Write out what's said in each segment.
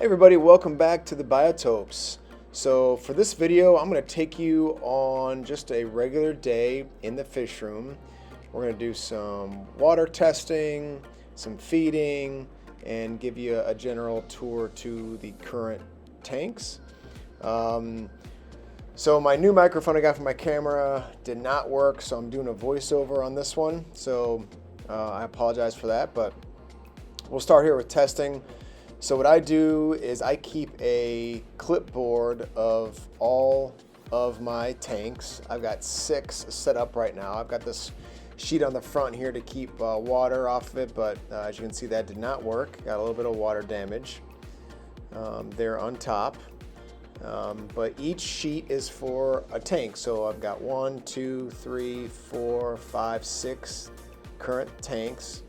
Everybody, welcome back to the Biotopes. So for this video, I'm going to take you on just a regular day in the fish room. We're going to do some water testing, some feeding, and give you a general tour to the current tanks. So my new microphone I got for my camera did not work, so I'm doing a voiceover on this one. So I apologize for that, but we'll start here with testing. So what I do is I keep a clipboard of all of my tanks. I've got 6 set up right now. I've got this sheet on the front here to keep water off of it, but as you can see, that did not work. Got a little bit of water damage there on top. But each sheet is for a tank. So I've got 1, 2, 3, 4, 5, 6 current tanks.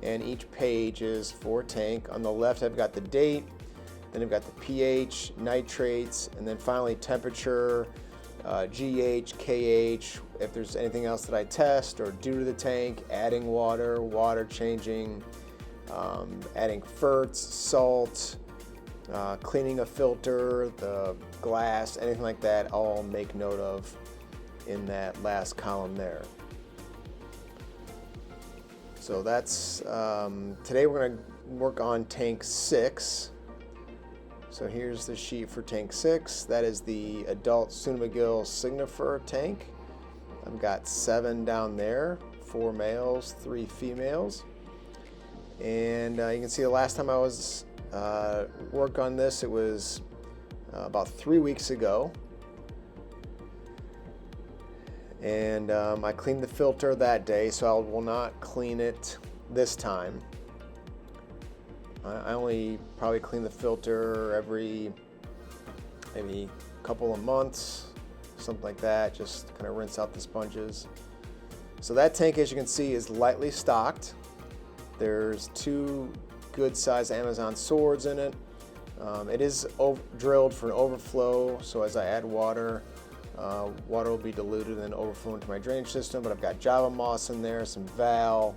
And each page is for a tank. On the left, I've got the date, then I've got the pH, nitrates, and then finally temperature, GH, KH, if there's anything else that I test or do to the tank, adding water, water changing, adding ferts, salt, cleaning a filter, the glass, anything like that, I'll make note of in that last column there. So that's, today we're going to work on tank 6. So here's the sheet for tank 6. That is the adult Suna-McGill Signifer tank. I've got 7 down there, 4 males, 3 females. And you can see the last time I was worked on this, it was about 3 weeks ago. And I cleaned the filter that day, so I will not clean it this time. I only probably clean the filter every maybe couple of months, something like that, just kind of rinse out the sponges. So that tank, as you can see, is lightly stocked. There's 2 good sized Amazon swords in it. It is drilled for an overflow, so as I add water, water will be diluted and then overflow into my drainage system. But I've got Java moss in there, some Val.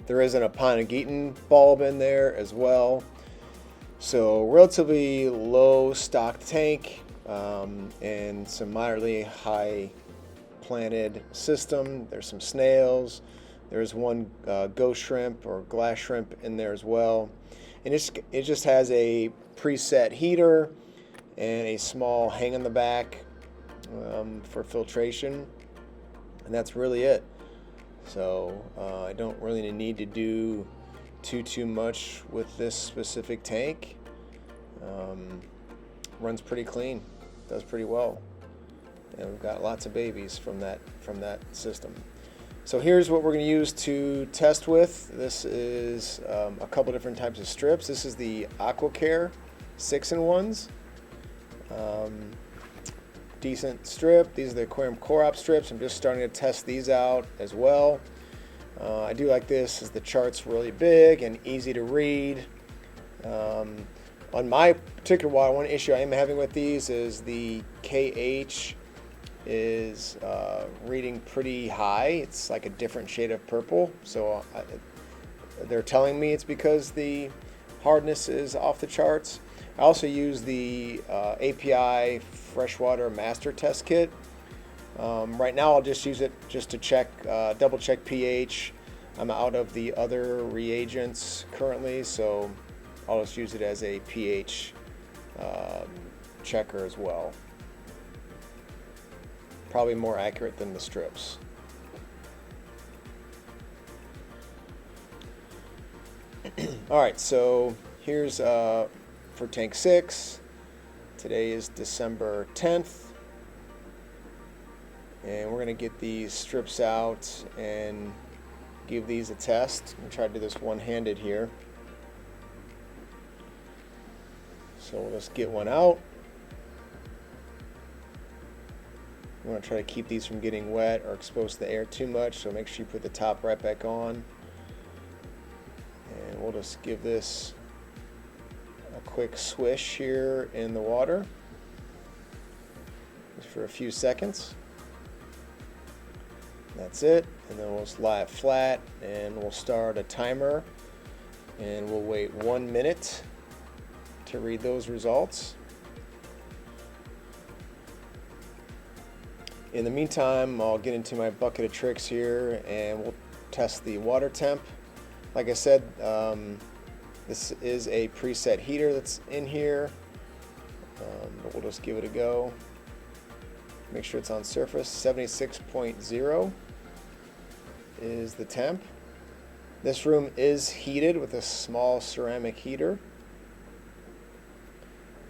There is an Aponigeton bulb in there as well. So relatively low stocked tank and some moderately high planted system. There's some snails. There's one ghost shrimp or glass shrimp in there as well. And it just has a preset heater and a small hang in the back for filtration, and that's really it. So I don't really need to do too much with this specific tank. Runs pretty clean, does pretty well, and we've got lots of babies from that system. So here's what we're going to use to test with. This is a couple different types of strips. This is the AquaCare 6-in-1s. Decent strip. These are the Aquarium Core-Op strips. I'm just starting to test these out as well. I do like this, as the chart's really big and easy to read. On my particular water, one issue I am having with these is the KH is reading pretty high. It's like a different shade of purple. So they're telling me it's because the hardness is off the charts. I also use the API Freshwater Master Test Kit. Right now I'll just use it just to check, double check pH. I'm out of the other reagents currently, so I'll just use it as a pH checker as well. Probably more accurate than the strips. Alright, so here's for tank 6. Today is December 10th, and we're going to get these strips out and give these a test. I'm going to try to do this one-handed here. So we'll just get one out. You want to try to keep these from getting wet or exposed to the air too much, so make sure you put the top right back on. And we'll just give this a quick swish here in the water just for a few seconds. That's it, and then we'll just lie it flat and we'll start a timer and we'll wait 1 minute to read those results. In the meantime, I'll get into my bucket of tricks here and we'll test the water temp. Like I said, this is a preset heater that's in here, but we'll just give it a go. Make sure it's on surface. 76.0 is the temp. This room is heated with a small ceramic heater.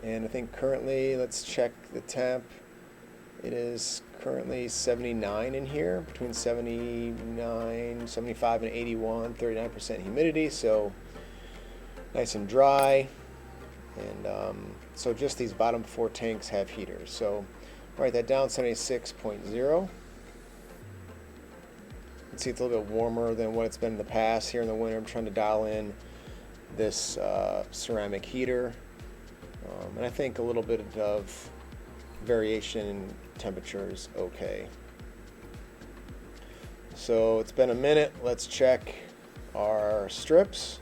And I think currently, let's check the temp. It is currently 79 in here, between 79, 75 and 81, 39% humidity, so nice and dry. And so just these bottom 4 tanks have heaters. So write that down, 76.0. You can see it's a little bit warmer than what it's been in the past. Here in the winter, I'm trying to dial in this ceramic heater. And I think a little bit of variation in temperature is okay. So it's been a minute. Let's check our strips.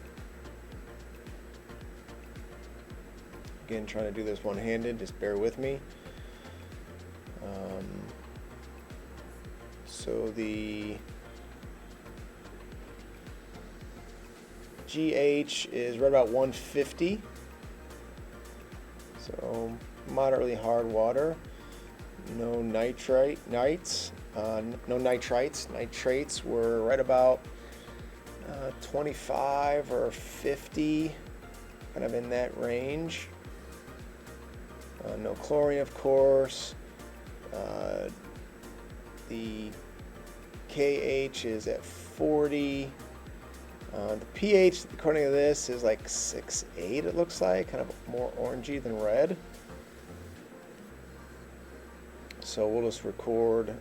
Again, trying to do this one-handed, just bear with me. So the GH is right about 150. So moderately hard water. No nitrites. Nitrates were right about 25 or 50, kind of in that range. No chlorine, of course. The KH is at 40. The pH, according to this, is like 6.8, it looks like, kind of more orangey than red. So we'll just record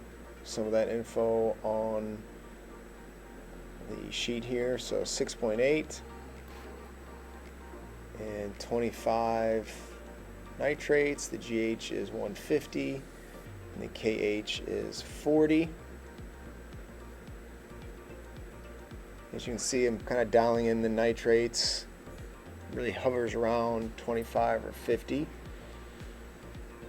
some of that info on the sheet here. So 6.8 and 25 nitrates. The GH is 150 and the KH is 40. As you can see, I'm kind of dialing in the nitrates. It really hovers around 25 or 50,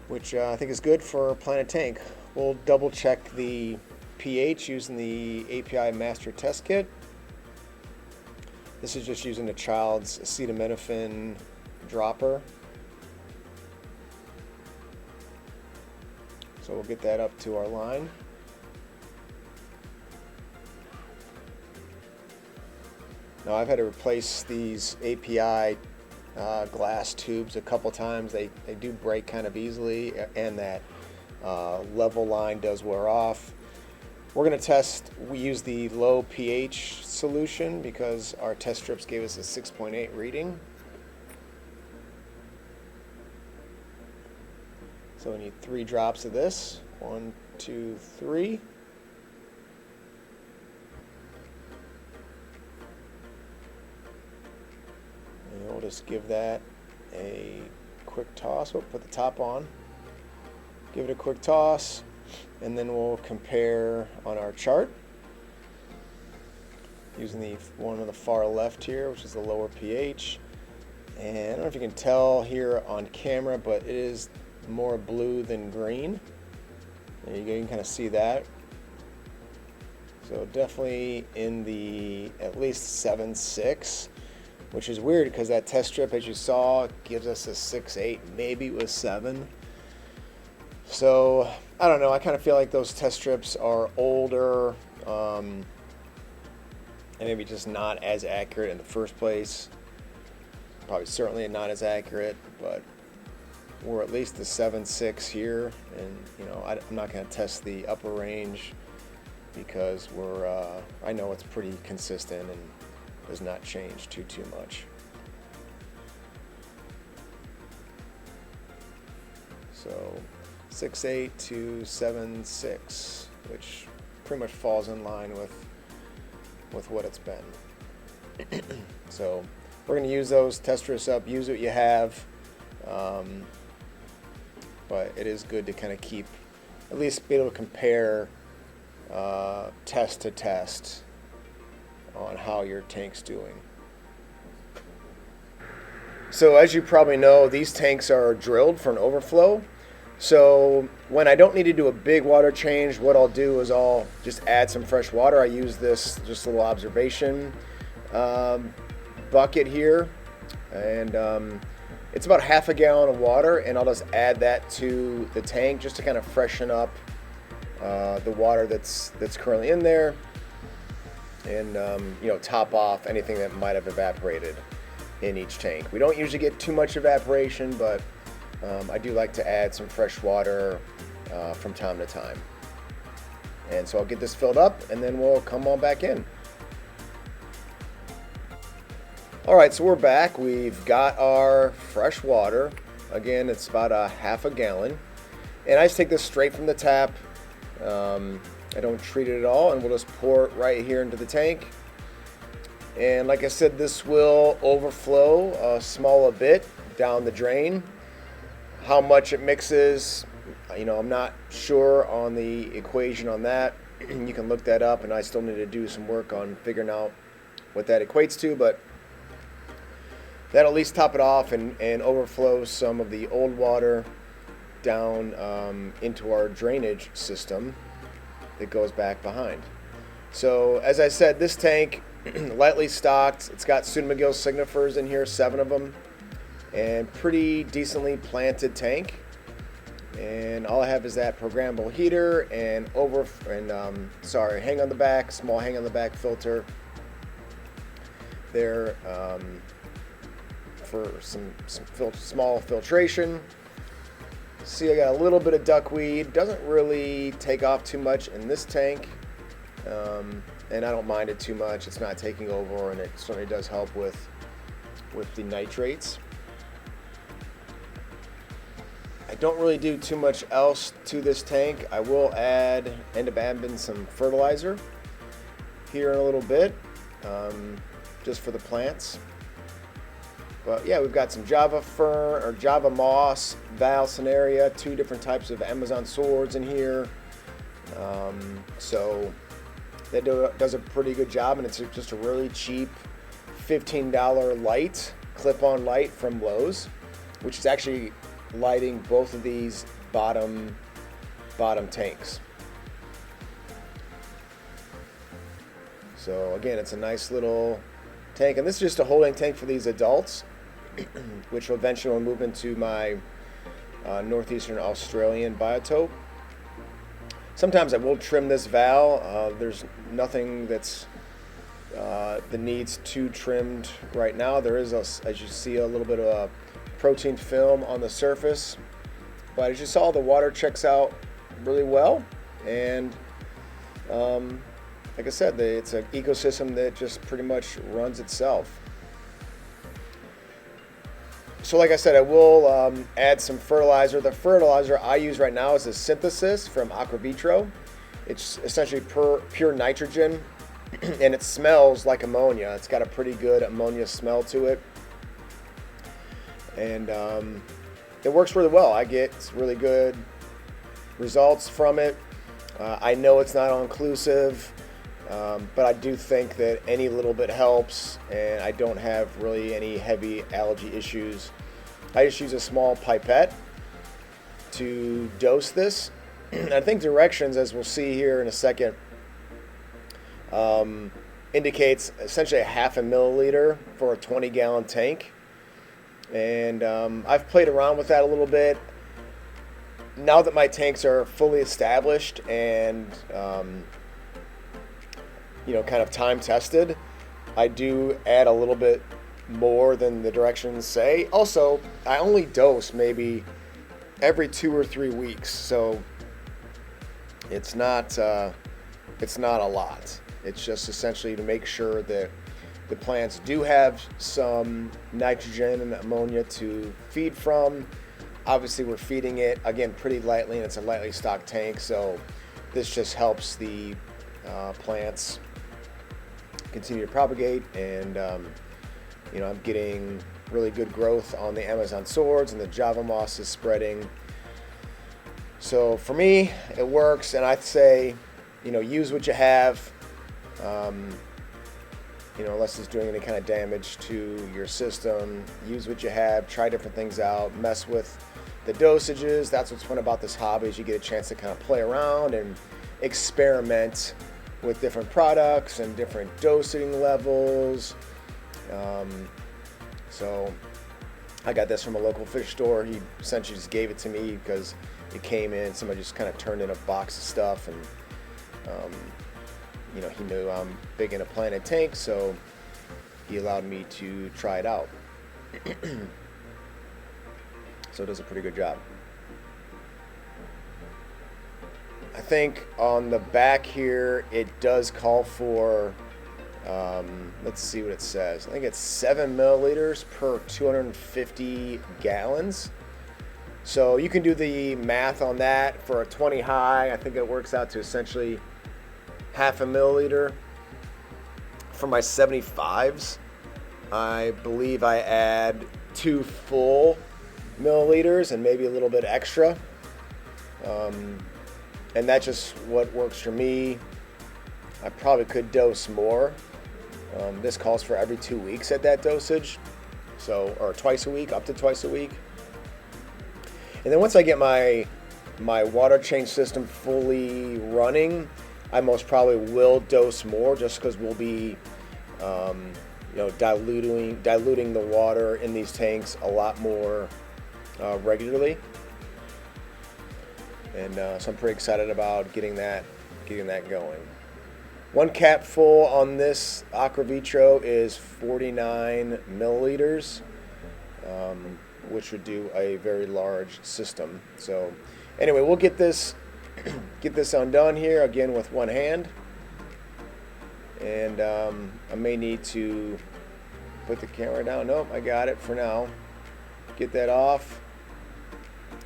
which I think is good for a Planet tank. We'll double check the pH using the API Master Test Kit. This is just using the Child's acetaminophen dropper. So we'll get that up to our line. Now I've had to replace these API glass tubes a couple times. They do break kind of easily, and that level line does wear off. We're going to test, we use the low pH solution because our test strips gave us a 6.8 reading. So we need 3 drops of this. 1, 2, 3. And we'll just give that a quick toss. We'll put the top on. Give it a quick toss, and then we'll compare on our chart using the one on the far left here, which is the lower pH. And I don't know if you can tell here on camera, but it is more blue than green. There you go, you can kind of see that. So definitely in the at least 7.6, which is weird because that test strip, as you saw, gives us a 6.8, maybe it was 7. So I don't know, I kind of feel like those test strips are older and maybe just not as accurate in the first place. Probably certainly not as accurate, but we're at least the 7.6 here, and you know, I'm not going to test the upper range because I know it's pretty consistent and does not change too much. So 6.8 to 7.6, which pretty much falls in line with what it's been. So we're going to use those, test this up, use what you have. But it is good to kind of keep, at least be able to compare test to test on how your tank's doing. So as you probably know, these tanks are drilled for an overflow. So when I don't need to do a big water change, what I'll do is I'll just add some fresh water. I use this just a little observation bucket here, and it's about half a gallon of water, and I'll just add that to the tank just to kind of freshen up the water that's currently in there, and top off anything that might have evaporated in each tank. We don't usually get too much evaporation, but I do like to add some fresh water from time to time. And so I'll get this filled up, and then we'll come on back in. All right, so we're back. We've got our fresh water. Again, it's about a half a gallon. And I just take this straight from the tap. I don't treat it at all, and we'll just pour it right here into the tank. And like I said, this will overflow a bit down the drain. How much it mixes, I'm not sure on the equation on that. You can look that up, and I still need to do some work on figuring out what that equates to, but that'll at least top it off and overflow some of the old water down into our drainage system that goes back behind. So as I said, this tank, lightly stocked. It's got Suna McGill signifers in here, 7 of them, and pretty decently planted tank. And all I have is that programmable heater and hang on the back, small hang on the back filter there for some small filtration. See, I got a little bit of duckweed. Doesn't really take off too much in this tank, and I don't mind it too much. It's not taking over, and it certainly does help with the nitrates. I don't really do too much else to this tank. I will end up adding some fertilizer here in a little bit, just for the plants. But yeah, we've got some Java fern or Java moss, Valsinaria, 2 different types of Amazon swords in here. So that does a pretty good job, and it's just a really cheap $15 light, clip-on light from Lowe's, which is actually lighting both of these bottom tanks. So again, it's a nice little tank, and this is just a holding tank for these adults, which will eventually move into my northeastern Australian biotope. Sometimes I will trim this valve. There's nothing that needs to trimmed right now. There is, as you see, a little bit of a protein film on the surface, but as you saw, the water checks out really well, and like I said, it's an ecosystem that just pretty much runs itself. So like I said, I will add some fertilizer. The fertilizer I use right now is a synthesis from Aquavitro. It's essentially pure nitrogen, and it smells like ammonia. It's got a pretty good ammonia smell to it, and it works really well. I get really good results from it. I know it's not all-inclusive, but I do think that any little bit helps, and I don't have really any heavy allergy issues. I just use a small pipette to dose this. I think directions, as we'll see here in a second, indicates essentially a half a milliliter for a 20-gallon tank. And I've played around with that a little bit. Now that my tanks are fully established and kind of time tested, I do add a little bit more than the directions say. Also, I only dose maybe every 2 or 3 weeks, so it's not a lot. It's just essentially to make sure that the plants do have some nitrogen and ammonia to feed from. Obviously, we're feeding it, again, pretty lightly, and it's a lightly stocked tank, so this just helps the plants continue to propagate, and I'm getting really good growth on the Amazon swords, and the Java moss is spreading. So for me, it works, and I'd say, use what you have. unless it's doing any kind of damage to your system. Use what you have, try different things out, mess with the dosages. That's what's fun about this hobby, is you get a chance to kind of play around and experiment with different products and different dosing levels. So I got this from a local fish store. He essentially just gave it to me because it came in, somebody just kind of turned in a box of stuff, and he knew I'm big into planted tanks, so he allowed me to try it out. So it does a pretty good job. I think on the back here it does call for, let's see what it says. I think it's 7 milliliters per 250 gallons. So you can do the math on that. For a 20 high, I think it works out to essentially half a milliliter. For my 75s, I believe I add 2 full milliliters and maybe a little bit extra. And that's just what works for me. I probably could dose more. This calls for every 2 weeks at that dosage, or twice a week, up to twice a week. And then once I get my water change system fully running, I most probably will dose more, just because we'll be diluting the water in these tanks a lot more regularly. And so I'm pretty excited about getting that going. 1 cap full on this Aqua Vitro is 49 milliliters, which would do a very large system. So anyway, we'll get this undone here again with one hand, and I may need to put the camera down. Nope, I got it for now. Get that off.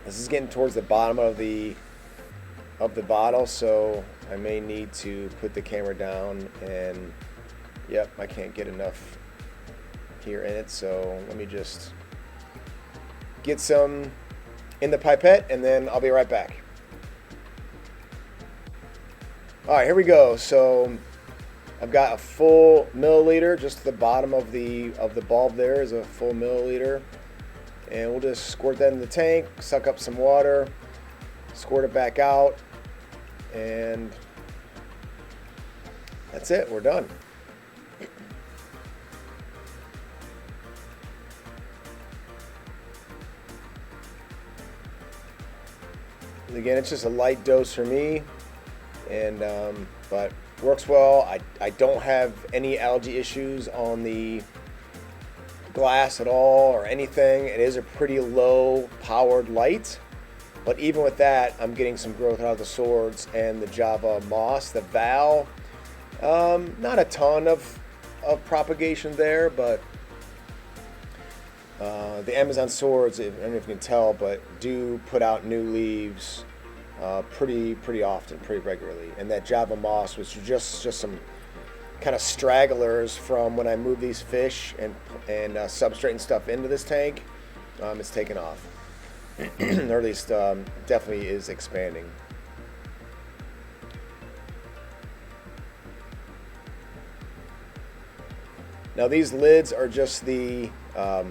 This is getting towards the bottom of the bottle, so I may need to put the camera down, and yep, I can't get enough here in it, so let me just get some in the pipette, and then I'll be right back. All right, here we go. So I've got a full milliliter. Just the bottom of the bulb there is a full milliliter, and we'll just squirt that in the tank, suck up some water, squirt it back out, and that's it. We're done. Again, it's just a light dose for me, and but works well. I don't have any algae issues on the glass at all or anything. It is a pretty low powered light, but even with that, I'm getting some growth out of the swords and the Java moss. The Val, not a ton of propagation there, but the Amazon swords, I don't know if you can tell, but do put out new leaves pretty often, pretty regularly. And that Java moss was just some kind of stragglers from when I move these fish and substrate and stuff into this tank. It's taken off, or at least definitely is expanding. Now these lids are just the I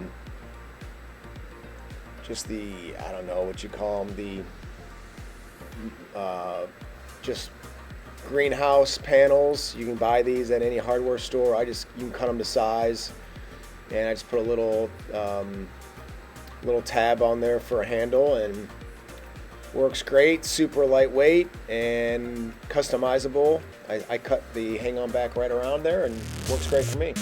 don't know what you call them, just greenhouse panels. You can buy these at any hardware store. You can cut them to size, and I just put a little tab on there for a handle, and works great. Super lightweight and customizable. I cut the hang on back right around there, and works great for me.